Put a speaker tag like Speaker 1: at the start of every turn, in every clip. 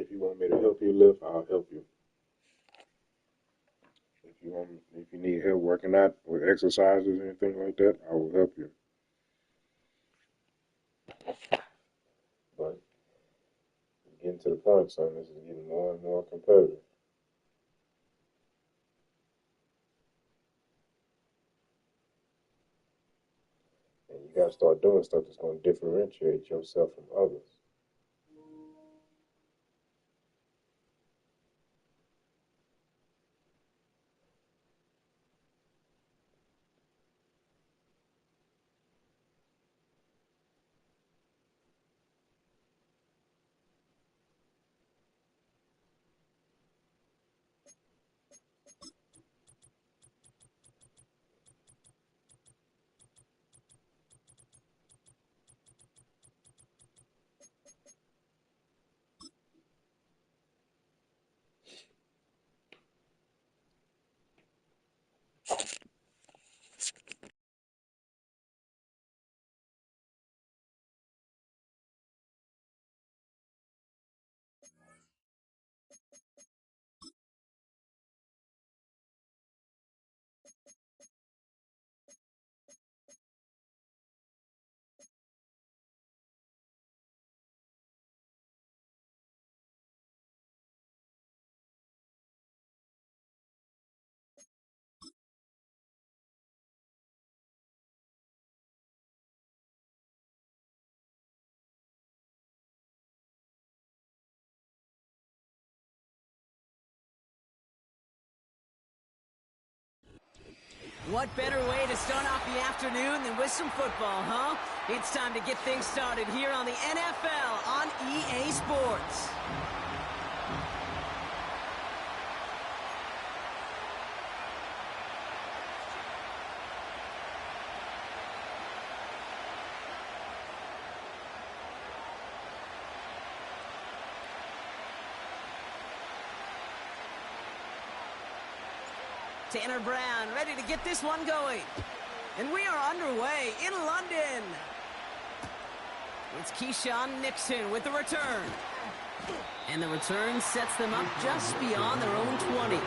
Speaker 1: If you want me to help you lift, I'll help you. If you need help working out with exercises or anything like that, I will help you. But it's getting to the point, son. This is getting more and more competitive. And you gotta start doing stuff that's gonna differentiate yourself from others.
Speaker 2: What better way to start off the afternoon than with some football, huh? It's time to get things started here on the NFL on EA Sports. Tanner Brown ready to get this one going. And we are underway in London. It's Keyshawn Nixon with the return. And the return sets them up just beyond their own 20.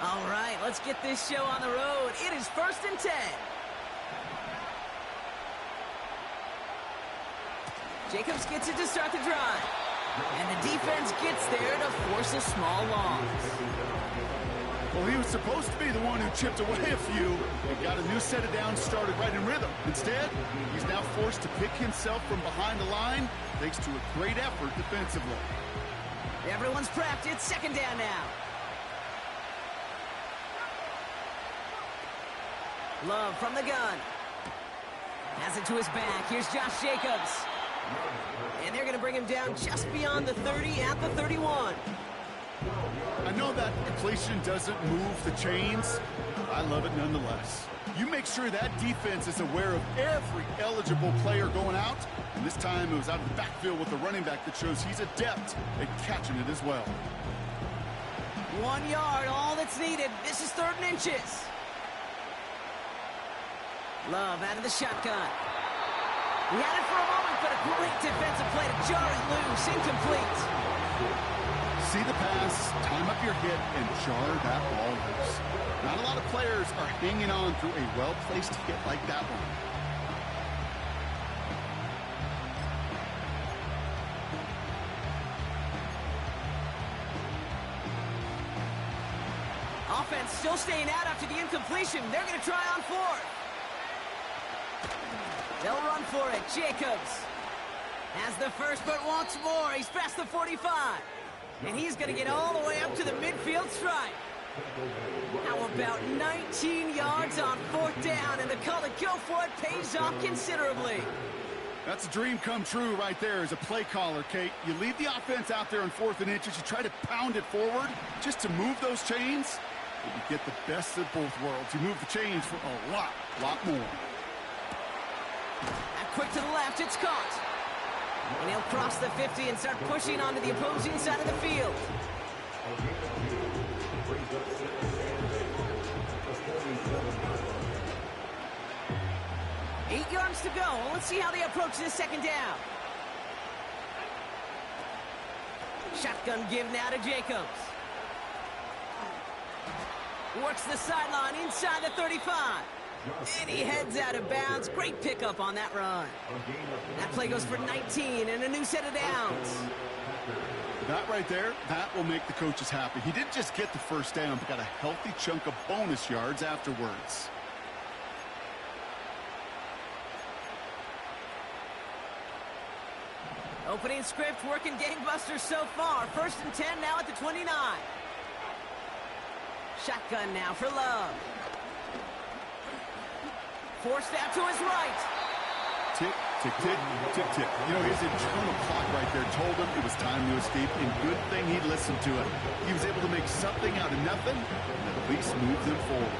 Speaker 2: All right, let's get this show on the road. It is 1st and 10. Jacobs gets it to start the drive. And the defense gets there to force a small loss.
Speaker 3: Well, he was supposed to be the one who chipped away a few and got a new set of downs started right in rhythm. Instead, he's now forced to pick himself from behind the line thanks to a great effort defensively.
Speaker 2: Everyone's prepped. It's 2nd down now. Love from the gun. Has it to his back. Here's Josh Jacobs. And they're going to bring him down just beyond the 30 at the 31.
Speaker 3: I know that completion doesn't move the chains, but I love it nonetheless. You make sure that defense is aware of every eligible player going out, and this time it was out of the backfield with the running back that shows he's adept at catching it as well.
Speaker 2: 1 yard, all that's needed. This is 3rd and inches. Love out of the shotgun. He had it for a moment, but a great defensive play to jar it loose. Incomplete.
Speaker 3: See the pass, time up your hit, and jar that ball loose. Not a lot of players are hanging on through a well-placed hit like that one.
Speaker 2: Offense still staying out after the incompletion. They're going to try on 4th. They'll run for it. Jacobs has the first, but wants more. He's past the 45. And he's going to get all the way up to the midfield stripe. How about 19 yards on 4th down? And the call to go for it pays off considerably.
Speaker 3: That's a dream come true right there as a play caller, Kate. You leave the offense out there on 4th and inches. You try to pound it forward just to move those chains. But you get the best of both worlds. You move the chains for a lot more.
Speaker 2: And quick to the left, it's caught. And he'll cross the 50 and start pushing onto the opposing side of the field. Eight yards to go. Let's see how they approach this second down. Shotgun give now to Jacobs. Works the sideline inside the 35. And he heads out of bounds. Great pickup on that run. That play goes for 19 and a new set of downs.
Speaker 3: That right there, that will make the coaches happy. He didn't just get the first down, but got a healthy chunk of bonus yards afterwards.
Speaker 2: Opening script working gangbusters so far. 1st and 10 now at the 29. Shotgun now for Love. Forced out to his right.
Speaker 3: Tick, tick, tick, tick, tick. You know, his internal clock right there told him it was time to escape, and good thing he listened to it. He was able to make something out of nothing and at least move them forward.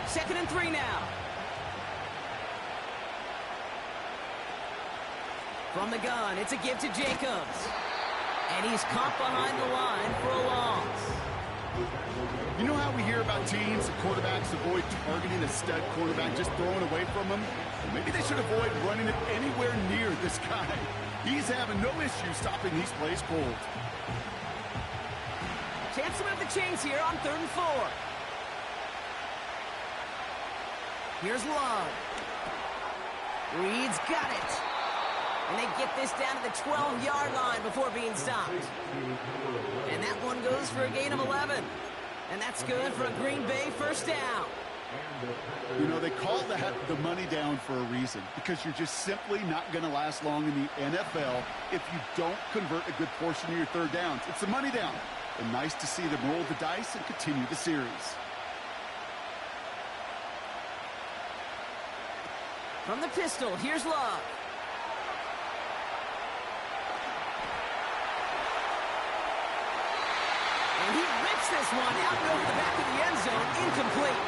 Speaker 2: 2nd and 3 now. From the gun, it's a give to Jacobs. And he's caught behind the line for a loss.
Speaker 3: You know how we hear about teams and quarterbacks avoid targeting a stud quarterback, just throwing away from him? Well, maybe they should avoid running it anywhere near this guy. He's having no issue stopping these plays cold.
Speaker 2: Chance to move the chains here on 3rd and 4. Here's Love. Reed's got it. And they get this down to the 12-yard line before being stopped. And that one goes for a gain of 11. And that's good for a Green Bay first down.
Speaker 3: You know, they call that the money down for a reason, because you're just simply not going to last long in the NFL if you don't convert a good portion of your third downs. It's the money down. And nice to see them roll the dice and continue the series.
Speaker 2: From the pistol, here's Love. And he rips this one out and over the back of the end zone, incomplete.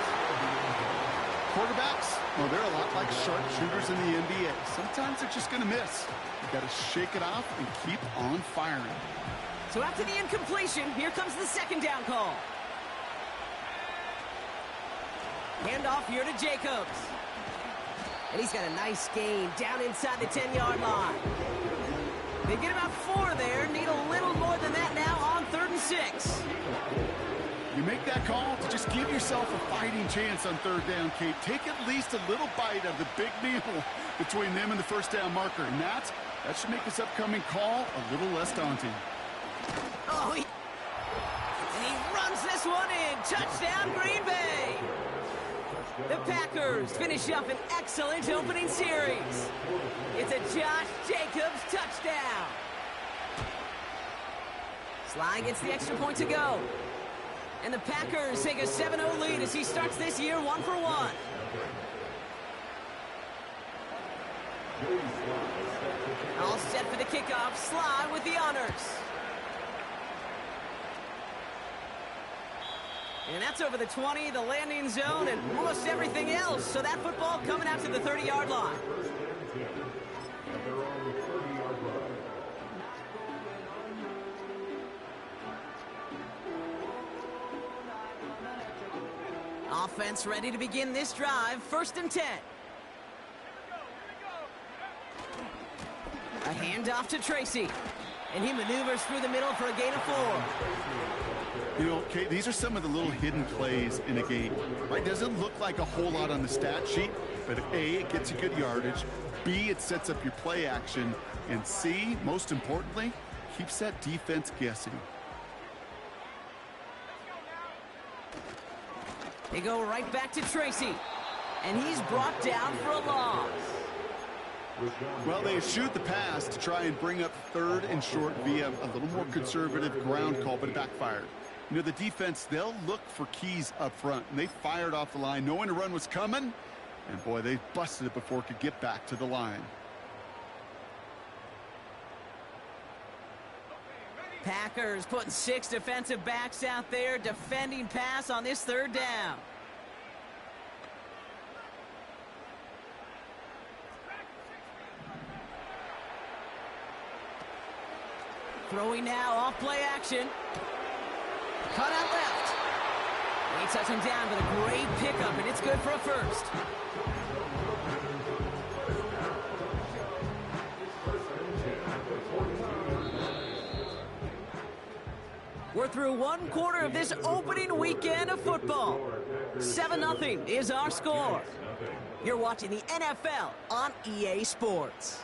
Speaker 3: Quarterbacks, well, they're a lot like sharpshooters in the NBA. Sometimes they're just going to miss. You've got to shake it off and keep on firing.
Speaker 2: So after the incompletion, here comes the second down call. Handoff here to Jacobs. And he's got a nice gain down inside the 10-yard line. They get about 4 there, need a little more than that now on 3rd and 6.
Speaker 3: You make that call to just give yourself a fighting chance on 3rd down, Kate. Take at least a little bite of the big meal between them and the first down marker. And that should make this upcoming call a little less daunting.
Speaker 2: Oh, and he runs this one in. Touchdown, Green Bay. The Packers finish up an excellent opening series. It's a Josh Jacobs touchdown. Sly gets the extra point to go. And the Packers take a 7-0 lead as he starts this year 1-for-1. All set for the kickoff. Sly with the honors. And that's over the 20, the landing zone, and almost everything else. So that football coming out to the 30-yard line. Offense ready to begin this drive. 1st and 10. A handoff to Tracy. And he maneuvers through the middle for a gain of 4.
Speaker 3: You know, Kate, these are some of the little hidden plays in a game. Right? Doesn't look like a whole lot on the stat sheet, but A, it gets you good yardage. B, it sets up your play action. And C, most importantly, keeps that defense guessing.
Speaker 2: They go right back to Tracy. And he's brought down for a loss.
Speaker 3: Well, they eschewed the pass to try and bring up 3rd and short via a little more conservative ground call, but it backfired. You know, the defense, they'll look for keys up front, and they fired off the line knowing a run was coming, and boy, they busted it before it could get back to the line.
Speaker 2: Packers putting 6 defensive backs out there defending pass on this 3rd down. Throwing now, off play action. Cut out left. They touch him down with a great pickup, and it's good for a first. We're through one quarter of this opening weekend of football. 7-0 is our score. You're watching the NFL on EA Sports.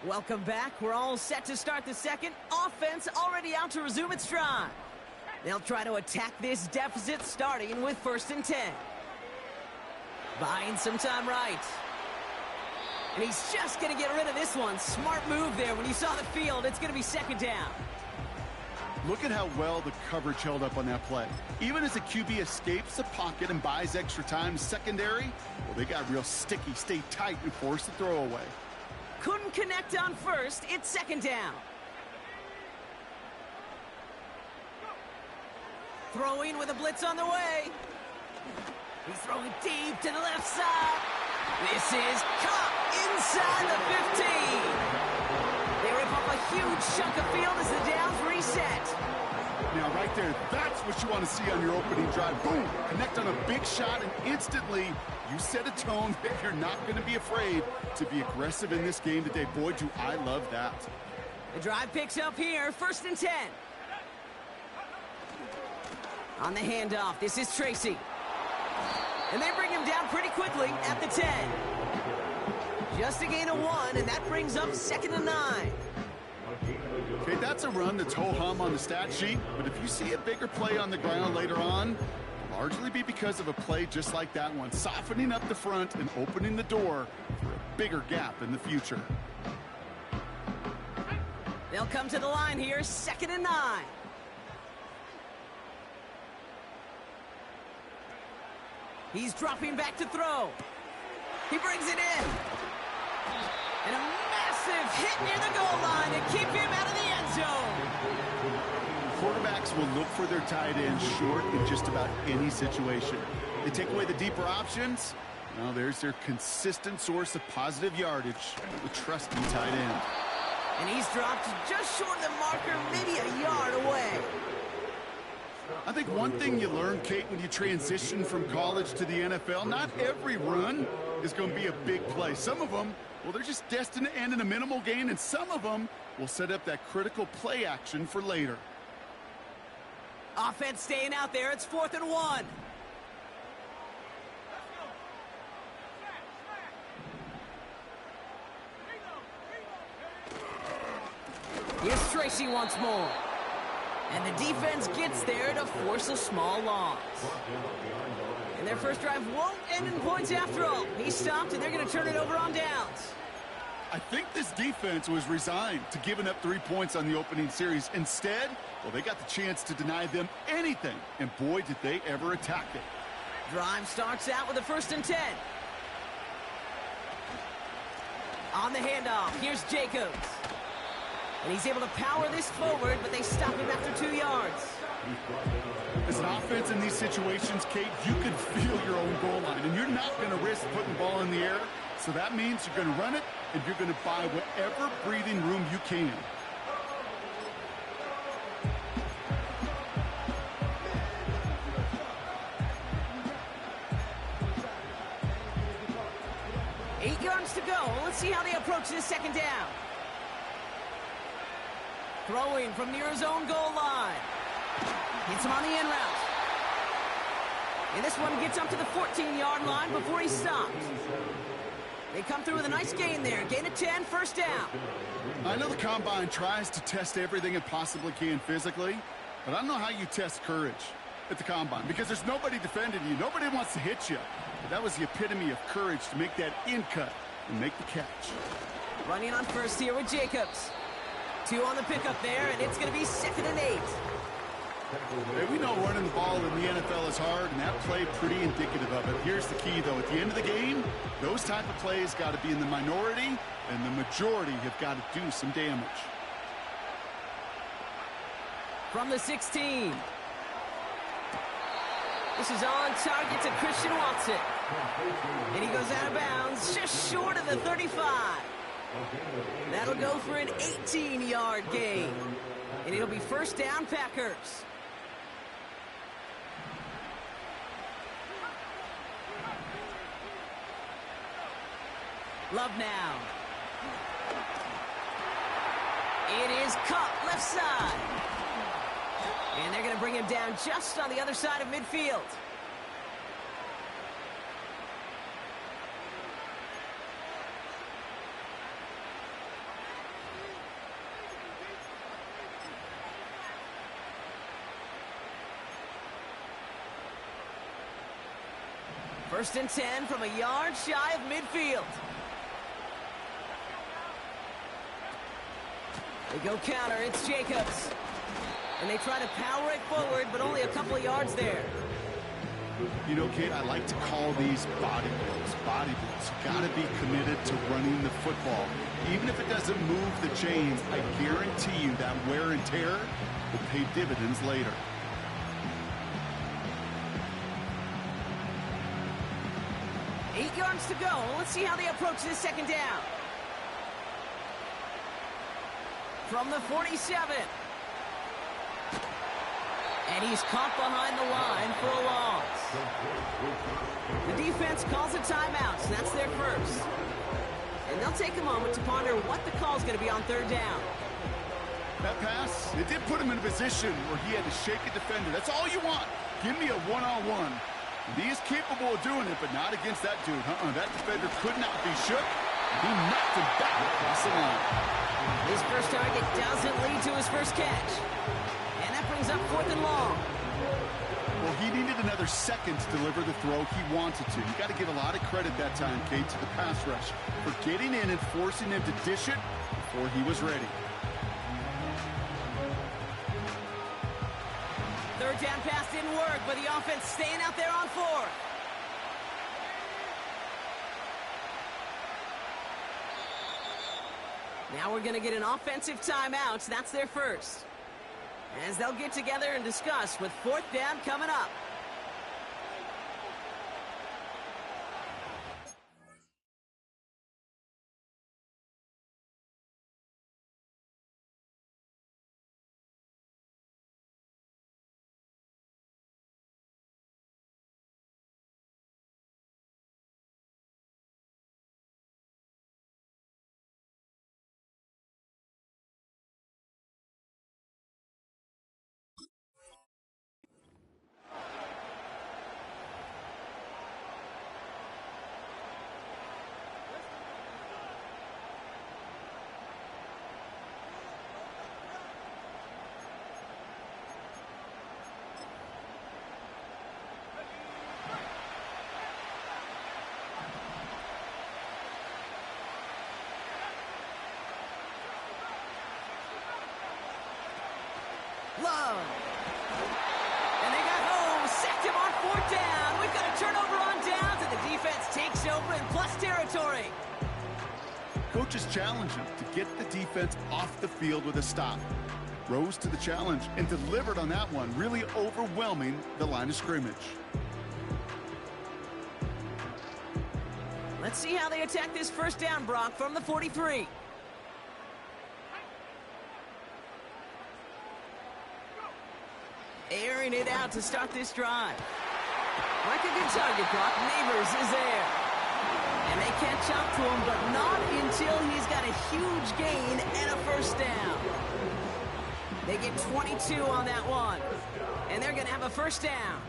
Speaker 2: Welcome back. We're all set to start the second. Offense already out to resume its drive. They'll try to attack this deficit starting with 1st and 10. Buying some time right. And he's just going to get rid of this one. Smart move there. When you saw the field, it's going to be 2nd down.
Speaker 3: Look at how well the coverage held up on that play. Even as the QB escapes the pocket and buys extra time secondary, well, they got real sticky, stay tight, and force the throw away.
Speaker 2: Couldn't connect on 1st. It's 2nd down. Throwing with a blitz on the way. He's throwing deep to the left side. This is caught inside the 15. They rip off a huge chunk of field as the downs reset.
Speaker 3: Now, right there, that's what you want to see on your opening drive. Boom! Connect on a big shot, and instantly you set a tone that you're not going to be afraid to be aggressive in this game today. Boy, do I love that.
Speaker 2: The drive picks up here, 1st and 10. On the handoff, this is Tracy. And they bring him down pretty quickly at the 10. Just a gain of 1, and that brings up 2nd and 9.
Speaker 3: Okay, that's a run that's ho-hum on the stat sheet, but if you see a bigger play on the ground later on, it'll largely be because of a play just like that one, softening up the front and opening the door for a bigger gap in the future.
Speaker 2: They'll come to the line here, 2nd and 9. He's dropping back to throw. He brings it in. And a massive hit near the goal line to keep him out of the end zone.
Speaker 3: Quarterbacks will look for their tight end short in just about any situation. They take away the deeper options. Now there's their consistent source of positive yardage, the trusty tight end.
Speaker 2: And he's dropped just short of the marker, maybe a yard away.
Speaker 3: I think one thing you learn, Kate, when you transition from college to the NFL, not every run is going to be a big play. Some of them, well, they're just destined to end in a minimal gain, and some of them will set up that critical play action for later.
Speaker 2: Offense staying out there. It's 4th and 1. Here's Tracy once more. And the defense gets there to force a small loss. And their first drive won't end in points after all. He stopped, and they're going to turn it over on downs.
Speaker 3: I think this defense was resigned to giving up 3 points on the opening series. Instead, well, they got the chance to deny them anything. And boy, did they ever attack it.
Speaker 2: Drive starts out with a 1st and 10. On the handoff, here's Jacobs. And he's able to power this forward, but they stop him after 2 yards.
Speaker 3: As an offense in these situations, Kate, you can feel your own goal line, and you're not going to risk putting the ball in the air. So that means you're going to run it, and you're going to buy whatever breathing room you can.
Speaker 2: Eight yards to go. Let's see how they approach this 2nd down. Throwing from near his own goal line. Hits him on the in route. And this one gets up to the 14-yard line before he stopped. They come through with a nice gain there. Gain of 10, 1st down.
Speaker 3: I know the Combine tries to test everything it possibly can physically, but I don't know how you test courage at the Combine, because there's nobody defending you. Nobody wants to hit you. But that was the epitome of courage to make that in cut and make the catch.
Speaker 2: Running on 1st here with Jacobs. 2 on the pickup there, and it's going to be 2nd and 8.
Speaker 3: Hey, we know running the ball in the NFL is hard, and that play pretty indicative of it. Here's the key, though. At the end of the game, those type of plays got to be in the minority, and the majority have got to do some damage.
Speaker 2: From the 16. This is on target to Christian Watson. And he goes out of bounds, just short of the 35. That'll go for an 18-yard gain. And it'll be first down, Packers. Love now. It is Kupp, left side. And they're going to bring him down just on the other side of midfield. First and 10 from a yard shy of midfield. They go counter, it's Jacobs. And they try to power it forward, but only a couple of yards there.
Speaker 3: You know, Kate, I like to call these body blows. Body blows. You got to be committed to running the football. Even if it doesn't move the chains, I guarantee you that wear and tear will pay dividends later.
Speaker 2: Eight yards to go. Let's see how they approach this second down. From the 47. And he's caught behind the line for a loss. The defense calls a timeout, so that's their first. And they'll take a moment to ponder what the call is going to be on third down.
Speaker 3: That pass, it did put him in a position where he had to shake a defender. That's all you want. Give me a one-on-one. And he is capable of doing it, but not against that dude. That defender could not be shook. He knocked him back across the line.
Speaker 2: His first target doesn't lead to his first catch. And that brings up 4th and long.
Speaker 3: Well, he needed another second to deliver the throw he wanted to. You got to give a lot of credit that time, Kate, to the pass rush for getting in and forcing him to dish it before he was ready.
Speaker 2: Third down pass didn't work, but the offense staying out there on 4th. Now we're going to get an offensive timeout. That's their first. As they'll get together and discuss with 4th down coming up. Love. And they got home, sacked him on 4th down. We've got a turnover on downs, and the defense takes over in plus territory.
Speaker 3: Coaches challenge him to get the defense off the field with a stop. Rose to the challenge and delivered on that one, really overwhelming the line of scrimmage.
Speaker 2: Let's see how they attack this first down, Brock, from the 43. Airing it out to start this drive. Like a good target, Brock. Neighbors is there. And they catch up to him, but not until he's got a huge gain and a first down. They get 22 on that one. And they're going to have a first down.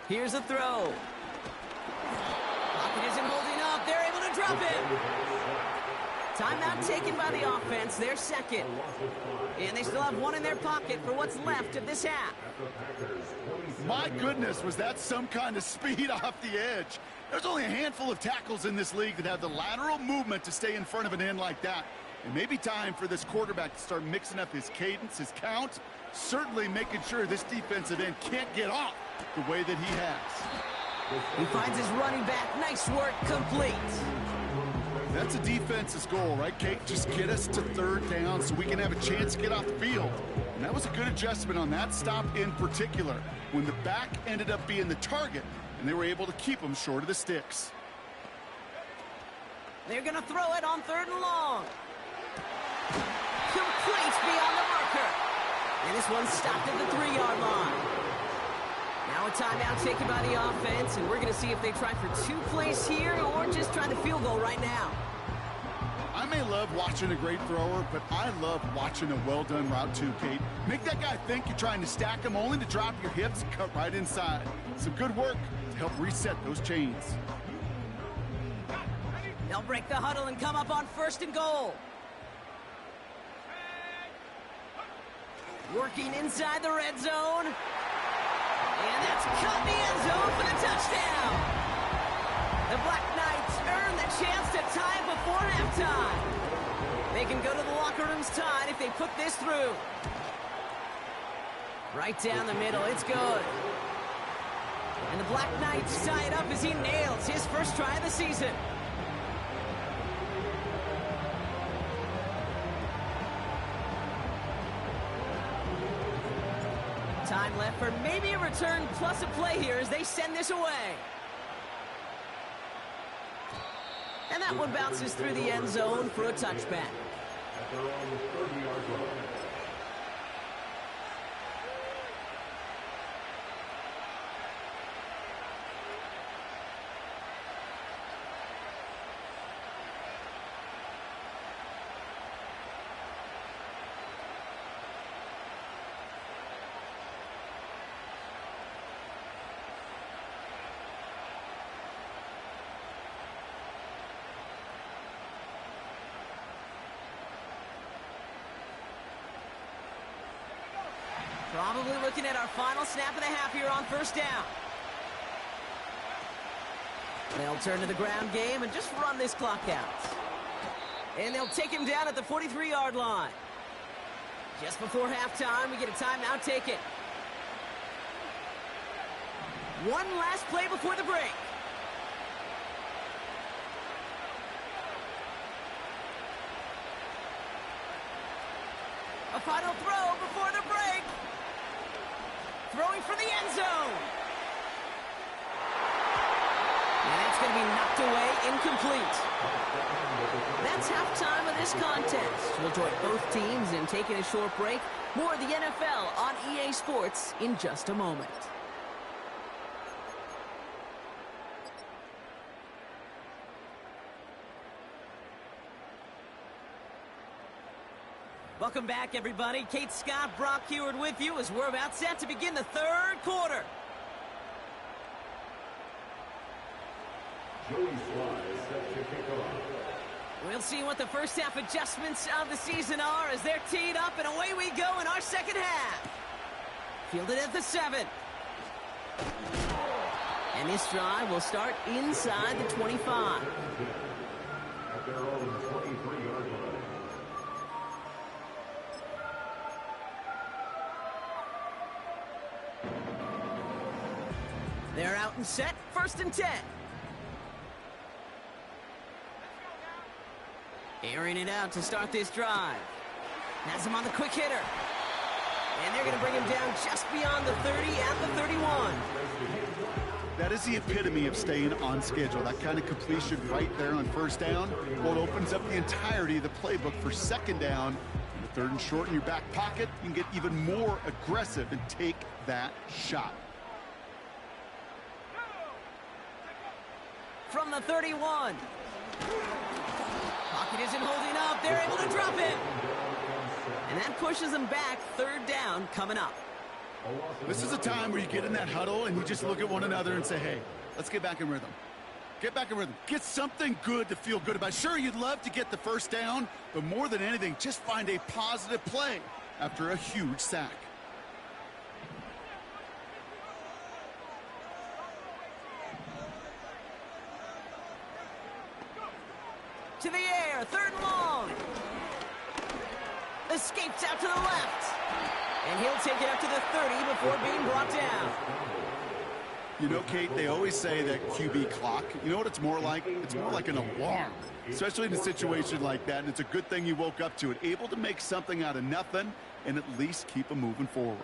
Speaker 2: Here's a throw. Pocket isn't holding up. They're able to drop it. Timeout taken by the offense, their second. And they still have one in their pocket for what's left of this half.
Speaker 3: My goodness, was that some kind of speed off the edge. There's only a handful of tackles in this league that have the lateral movement to stay in front of an end like that. It may be time for this quarterback to start mixing up his cadence, his count, certainly making sure this defensive end can't get off the way that he has.
Speaker 2: He finds his running back. Nice work, complete.
Speaker 3: That's a defense's goal, right, Kate? Just get us to third down so we can have a chance to get off the field. And that was a good adjustment on that stop in particular, when the back ended up being the target, and they were able to keep them short of the sticks.
Speaker 2: They're going to throw it on 3rd and long. Complete beyond the marker. And this one's stopped at the 3-yard line. Now a timeout taken by the offense, and we're going to see if they try for 2 plays here or just try the field goal right now.
Speaker 3: I may love watching a great thrower, but I love watching a well-done route too, Kate. Make that guy think you're trying to stack him only to drop your hips and cut right inside. Some good work to help reset those chains.
Speaker 2: They'll break the huddle and come up on 1st and goal. Working inside the red zone. And that's cut in the end zone for the touchdown. The Black Knights earn the chance to tie before halftime. They can go to the locker rooms tied if they put this through. Right down the middle, it's good. And the Black Knights tie it up as he nails his first try of the season. Time left for maybe a return plus a play here as they send this away. And that one bounces through the end zone for a touchback. Probably looking at our final snap of the half here on 1st down. They'll turn to the ground game and just run this clock out. And they'll take him down at the 43-yard line. Just before halftime, we get a timeout taken. One last play before the break. A final throw before the break. Throwing for the end zone. And it's going to be knocked away, incomplete. That's halftime of this contest. We'll join both teams in taking a short break. More of the NFL on EA Sports in just a moment. Welcome back, everybody. Kate Scott, Brock Heward with you as we're about set to begin the 3rd quarter. We'll see what the first half adjustments of the season are as they're teed up, and away we go in our second half. Fielded at the 7. And this drive will start inside the 25.
Speaker 4: At their own 23-yard line.
Speaker 2: They're out and set, 1st and 10. Airing it out to start this drive. Has him on the quick hitter. And they're going to bring him down just beyond the 30 at the 31.
Speaker 3: That is the epitome of staying on schedule. That kind of completion right there on 1st down. Well, it opens up the entirety of the playbook for 2nd down. And the 3rd and short in your back pocket, you can get even more aggressive and take that shot.
Speaker 2: From the 31. Pocket isn't holding up. They're able to drop it. And that pushes them back. 3rd down coming up.
Speaker 3: This is a time where you get in that huddle and you just look at one another and say, hey, let's get back in rhythm. Get back in rhythm. Get something good to feel good about. Sure, you'd love to get the 1st down, but more than anything, just find a positive play after a huge sack.
Speaker 2: To the air, 3rd and long. Escapes out to the left. And he'll take it up to the 30 before being brought down.
Speaker 3: You know, Kate, they always say that QB clock, you know what it's more like? It's more like an alarm, especially in a situation like that, and it's a good thing you woke up to it, able to make something out of nothing and at least keep them moving forward.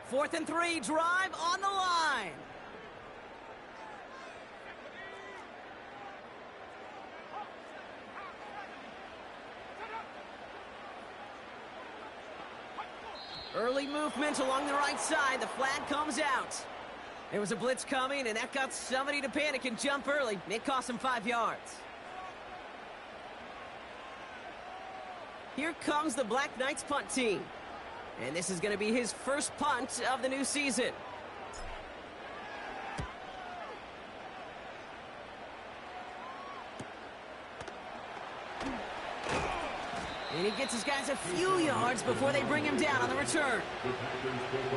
Speaker 2: Fourth and 3, drive on the line. Early movement along the right side. The flag comes out. There was a blitz coming, and that got somebody to panic and jump early. It cost him 5 yards. Here comes the Black Knights punt team. And this is going to be his first punt of the new season. And he gets his guys a few yards before they bring him down on the return.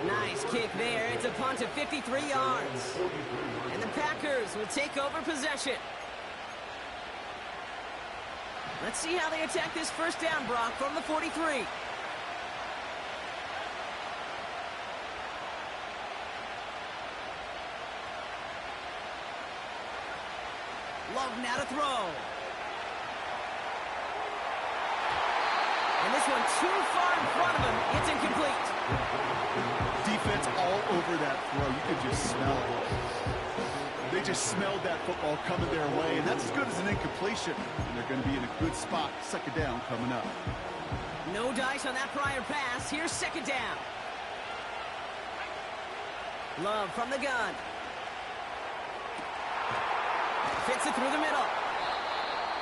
Speaker 2: Nice kick there. It's a punt of 53 yards. And the Packers will take over possession. Let's see how they attack this first down, Brock, from the 43. Love now to throw. And this one too far in front of him. It's incomplete.
Speaker 3: Defense all over that throw. You could just smell it. They just smelled that football coming their way, and that's as good as an incompletion. And they're going to be in a good spot. Second down coming up.
Speaker 2: No dice on that prior pass. Here's second down. Love from the gun. Fits it through the middle.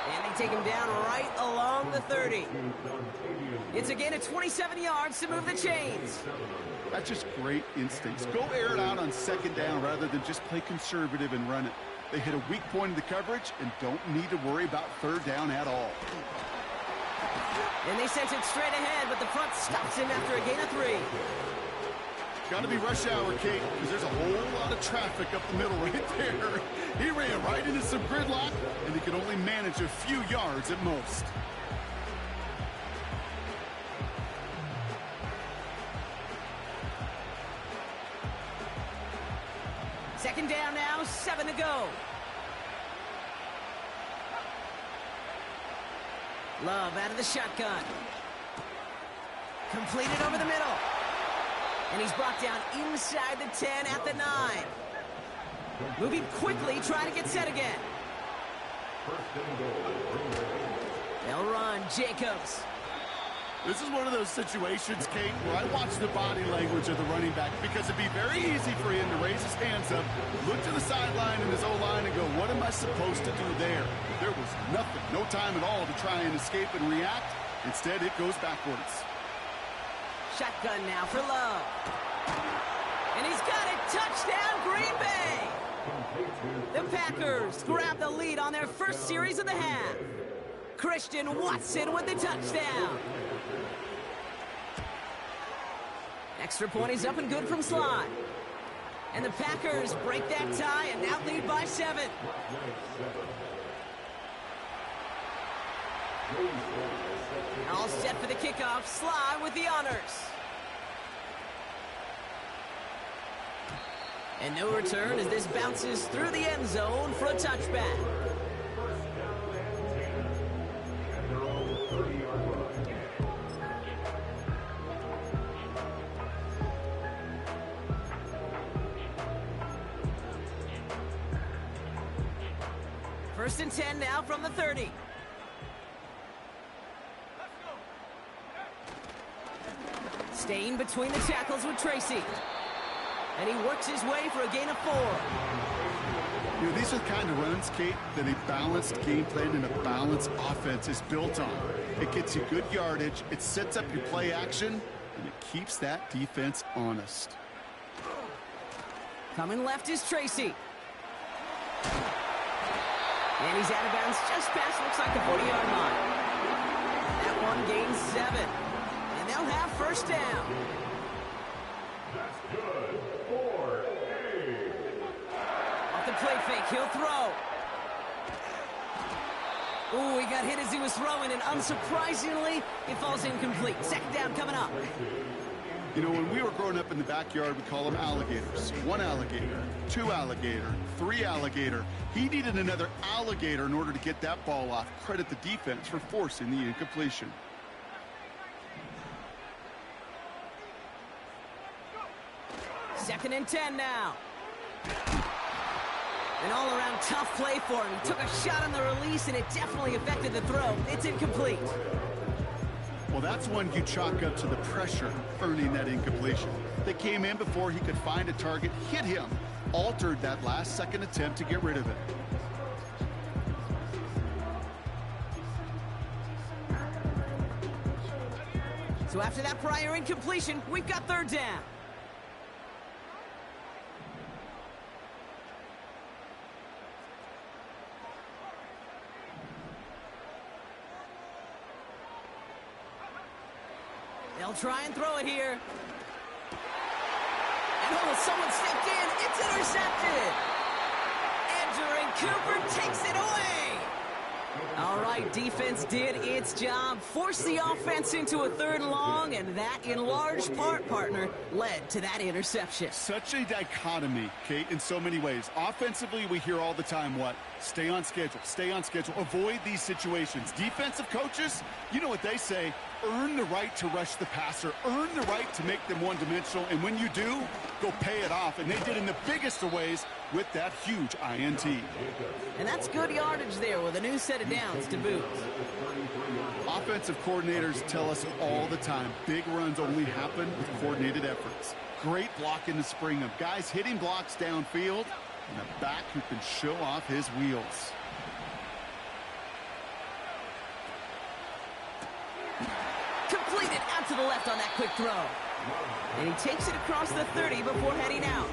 Speaker 2: And they take him down right along the 30. It's again at 27 yards to move the chains.
Speaker 3: That's just great instincts. Go air it out on second down rather than just play conservative and run it. They hit a weak point in the coverage and don't need to worry about third down at all.
Speaker 2: And they sent it straight ahead, but the front stops him after a gain of 3.
Speaker 3: Got to be rush hour, Kate, because there's a whole lot of traffic up the middle right there. He ran right into some gridlock, and he could only manage a few yards at most.
Speaker 2: Second down now, 7 to go. Love out of the shotgun. Completed over the middle. And he's brought down inside the 10 at the 9. Moving quickly, trying to get set again. They'll run, Jacobs.
Speaker 3: This is one of those situations, Kate, where I watch the body language of the running back because it'd be very easy for him to raise his hands up, look to the sideline in his O-line and go, what am I supposed to do there? There was nothing, no time at all to try and escape and react. Instead, it goes backwards.
Speaker 2: Shotgun now for Love. And he's got it. Touchdown, Green Bay. The Packers grab the lead on their first series of the half. Christian Watson with the touchdown. Extra point is up and good from Sly. And the Packers break that tie and now lead by 7. All set for the kickoff. Sly with the honors. And no return as this bounces through the end zone for a touchback. First and 10 now from the 30. Staying between the tackles with Tracy. And he works his way for a gain of 4.
Speaker 3: You know, these are the kind of runs, Kate, that a balanced game plan and a balanced offense is built on. It gets you good yardage, it sets up your play action, and it keeps that defense honest.
Speaker 2: Coming left is Tracy. And he's out of bounds just past, looks like the 40-yard line. That one gains 7. And they'll have first down.
Speaker 4: That's good. 4-8.
Speaker 2: Off the play fake, he'll throw. Ooh, he got hit as he was throwing, and unsurprisingly, it falls incomplete. Second down coming up.
Speaker 3: You know, when we were growing up in the backyard, we call them alligators. 1 alligator, 2 alligator, 3 alligator. He needed another alligator in order to get that ball off. Credit the defense for forcing the incompletion.
Speaker 2: Second and 10 now. An all-around tough play for him. He took a shot on the release, and it definitely affected the throw. It's incomplete.
Speaker 3: Well, that's one you chalk up to the pressure earning that incompletion. They came in before he could find a target, hit him, altered that last-second attempt to get rid of it.
Speaker 2: So after that prior incompletion, we've got third down. They'll try and throw it here. And oh, someone stepped in. It's intercepted. Edgerrin Cooper takes it away. All right, defense did its job. Forced the offense into a 3rd and long, and that, in large part, partner, led to that interception.
Speaker 3: Such a dichotomy, Kate, in so many ways. Offensively, we hear all the time what? Stay on schedule, avoid these situations. Defensive coaches, you know what they say, earn the right to rush the passer, earn the right to make them one-dimensional, and when you do, go pay it off. And they did in the biggest of ways with that huge INT.
Speaker 2: And that's good yardage there with a new set of downs to boot.
Speaker 3: Offensive coordinators tell us all the time, big runs only happen with coordinated efforts. Great block in the spring of guys hitting blocks downfield, and a back who can show off his wheels.
Speaker 2: Completed out to the left on that quick throw. And he takes it across the 30 before heading out.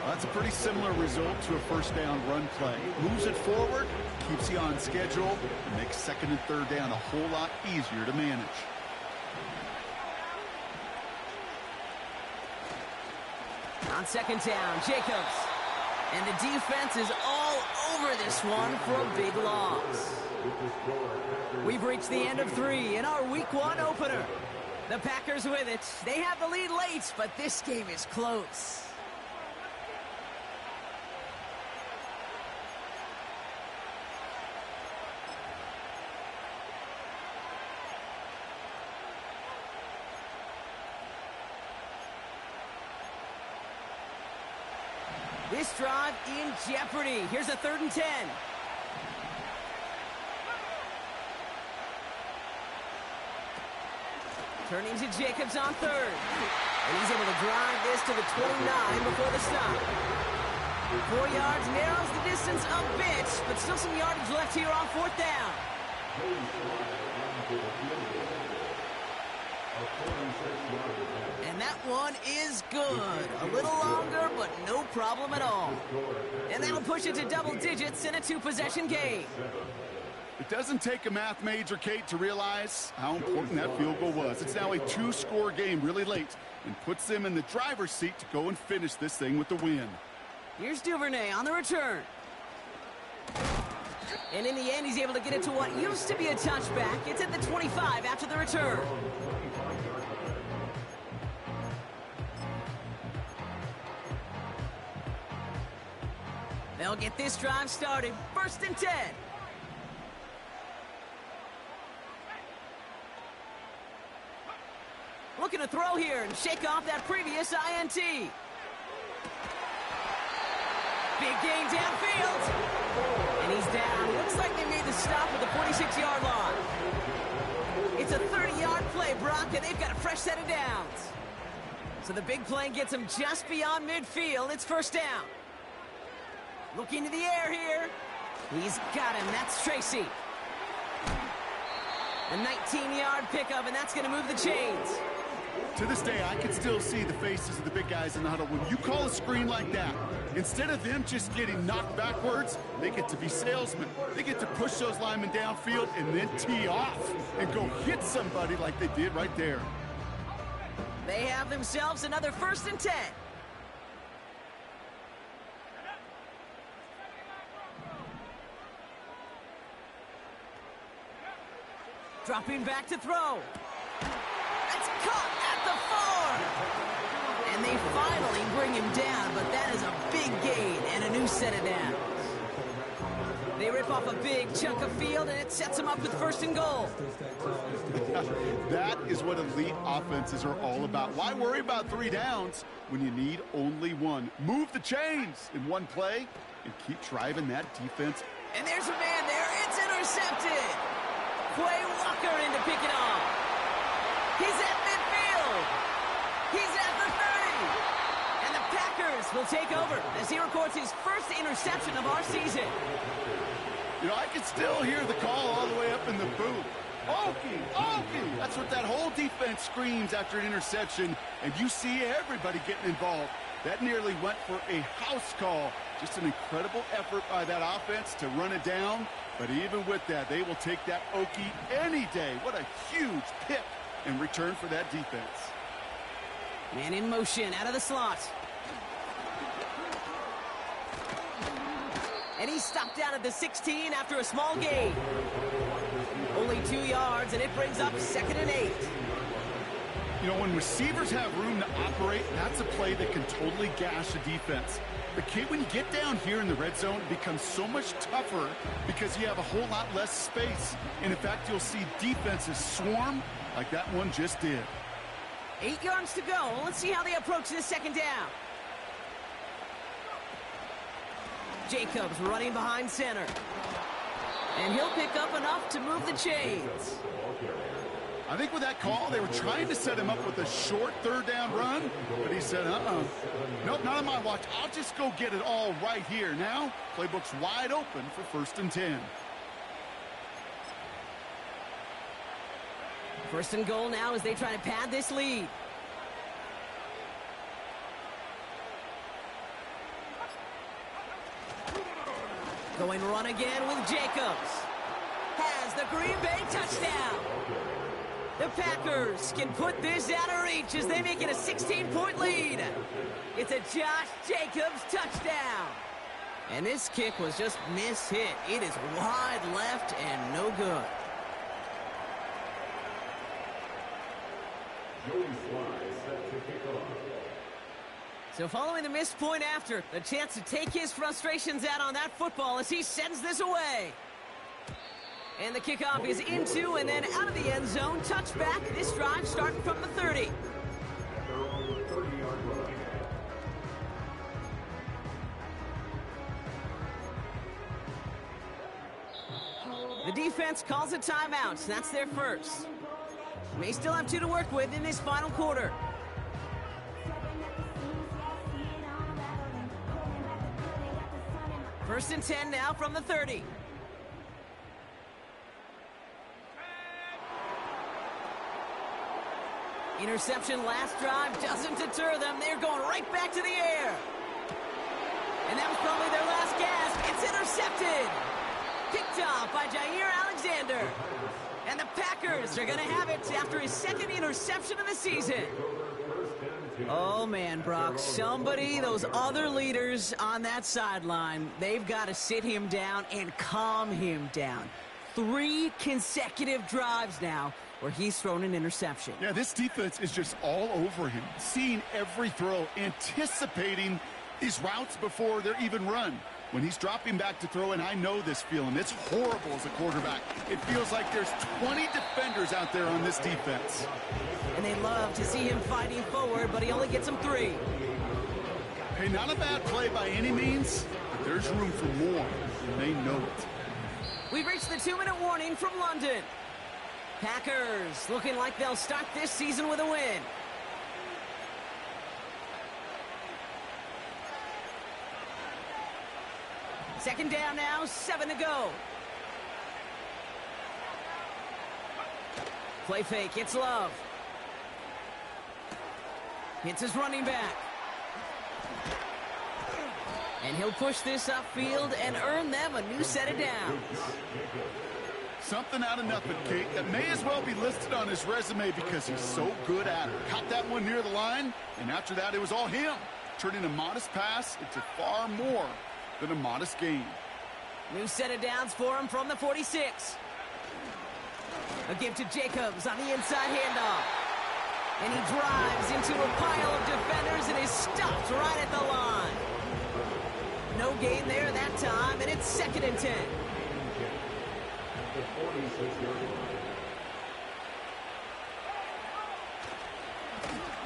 Speaker 3: Well, that's a pretty similar result to a first down run play. Moves it forward, keeps you on schedule, and makes 2nd and 3rd down a whole lot easier to manage.
Speaker 2: On 2nd down, Jacobs. And the defense is all over this one for a big loss. We've reached the end of 3 in our Week 1 opener. The Packers with it. They have the lead late, but this game is close. This drive in jeopardy. Here's a 3rd and 10. Turning to Jacobs on 3rd. And he's able to drive this to the 29 before the stop. 4 yards narrows the distance a bit, but still some yardage left here on 4th down. And that one is good. A little longer, but no problem at all. And that'll push it to double digits in a 2-possession game.
Speaker 3: It doesn't take a math major, Kate, to realize how important that field goal was. It's now a 2-score game really late and puts them in the driver's seat to go and finish this thing with the win.
Speaker 2: Here's Duvernay on the return. And in the end, he's able to get it to what used to be a touchback. It's at the 25 after the return. They'll get this drive started. 1st and 10. Looking to throw here and shake off that previous INT. Big gain downfield. down. Looks like they made the stop at the 46-yard line. It's a 30-yard play, Brock, and they've got a fresh set of downs. So the big play gets him just beyond midfield. It's first down. Looking to the air here. He's got him. That's Tracy. A 19-yard pickup, and that's going to move the chains.
Speaker 3: To this day, I can still see the faces of the big guys in the huddle. When you call a screen like that, instead of them just getting knocked backwards, they get to be salesmen. They get to push those linemen downfield and then tee off and go hit somebody like they did right there.
Speaker 2: They have themselves another 1st and 10. Dropping back to throw. That's caught at the 4. And they finally bring him down, but that is a big gain and a new set of downs. They rip off a big chunk of field, and it sets them up with 1st and goal.
Speaker 3: That is what elite offenses are all about. Why worry about 3 downs when you need only 1? Move the chains in one play and keep driving that defense.
Speaker 2: And there's a man there. It's intercepted. Quay Walker in to pick it off. He's at midfield. He's at the 30. And the Packers will take over as he records his 1st interception of our season.
Speaker 3: You know, I can still hear the call all the way up in the booth. Okie, Okie! That's what that whole defense screams after an interception, and you see everybody getting involved. That nearly went for a house call. Just an incredible effort by that offense to run it down. But even with that, they will take that Okie any day. What a huge pick in return for that defense.
Speaker 2: Man in motion out of the slot. And he's stopped down at the 16 after a small gain. Only 2 yards, and it brings up 2nd and 8.
Speaker 3: You know, when receivers have room to operate, that's a play that can totally gash a defense. But Kate, when you get down here in the red zone, it becomes so much tougher because you have a whole lot less space. And in fact, you'll see defenses swarm like that one just did.
Speaker 2: 8 yards to go. Let's see how they approach this 2nd down. Jacobs running behind center. And he'll pick up enough to move the chains.
Speaker 3: I think with that call, they were trying to set him up with a short 3rd down run, but he said, nope, not on my watch. I'll just go get it all right here. Now, playbook's wide open for 1st and 10.
Speaker 2: 1st and goal now as they try to pad this lead. Going run again with Jacobs. Has the Green Bay touchdown. The Packers can put this out of reach as they make it a 16-point lead. It's a Josh Jacobs touchdown. And this kick was just mishit. It is wide left and no good.
Speaker 4: Joey Sly set to kick off.
Speaker 2: So following the missed point after, the chance to take his frustrations out on that football as he sends this away. And the kickoff is into and then out of the end zone. Touchback. This drive starting from the 30.
Speaker 4: At their own 30-yard line.
Speaker 2: The defense calls a timeout. That's their first. May still have 2 to work with in this final quarter. First and 10 now from the 30. Interception last drive doesn't deter them. They're going right back to the air. And that was probably their last gasp. It's intercepted. Picked off by Jair Alexander. And the Packers are going to have it after his 2nd interception of the season. Oh, man, Brock, somebody, those other leaders on that sideline, they've got to sit him down and calm him down. 3 consecutive drives now where he's thrown an interception.
Speaker 3: Yeah, this defense is just all over him, seeing every throw, anticipating these routes before they're even run. When he's dropping back to throw, and I know this feeling, it's horrible as a quarterback. It feels like there's 20 defenders out there on this defense.
Speaker 2: And they love to see him fighting forward, but he only gets them 3.
Speaker 3: Hey, not a bad play by any means, but there's room for more, and they know it.
Speaker 2: We've reached the 2-minute warning from London. Packers looking like they'll start this season with a win. Second down now, 7 to go. Play fake, it's Love. Hits his running back. And he'll push this upfield and earn them a new set of downs.
Speaker 3: Something out of nothing, Kate, that may as well be listed on his resume because he's so good at it. Caught that one near the line, and after that it was all him, turning a modest pass into far more than a modest gain.
Speaker 2: New set of downs for him from the 46. A give to Jacobs on the inside handoff. And he drives into a pile of defenders and is stopped right at the line. No gain there that time, and it's 2nd and 10.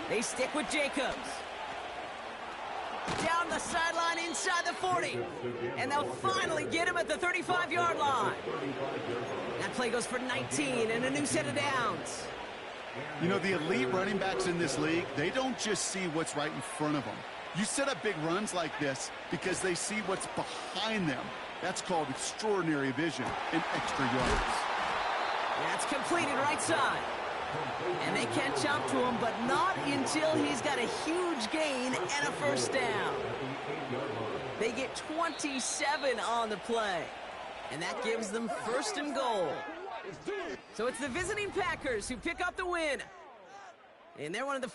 Speaker 2: They stick with Jacobs. Down the sideline inside the 40. And they'll finally get him at the 35-yard line. That play goes for 19 and a new set of downs.
Speaker 3: You know, the elite running backs in this league, they don't just see what's right in front of them. You set up big runs like this because they see what's behind them. That's called extraordinary vision and extra yards.
Speaker 2: That's completed right side. And they catch up to him, but not until he's got a huge gain and a first down. They get 27 on the play. And that gives them 1st and goal. So it's the visiting Packers who pick up the win. And they're one of the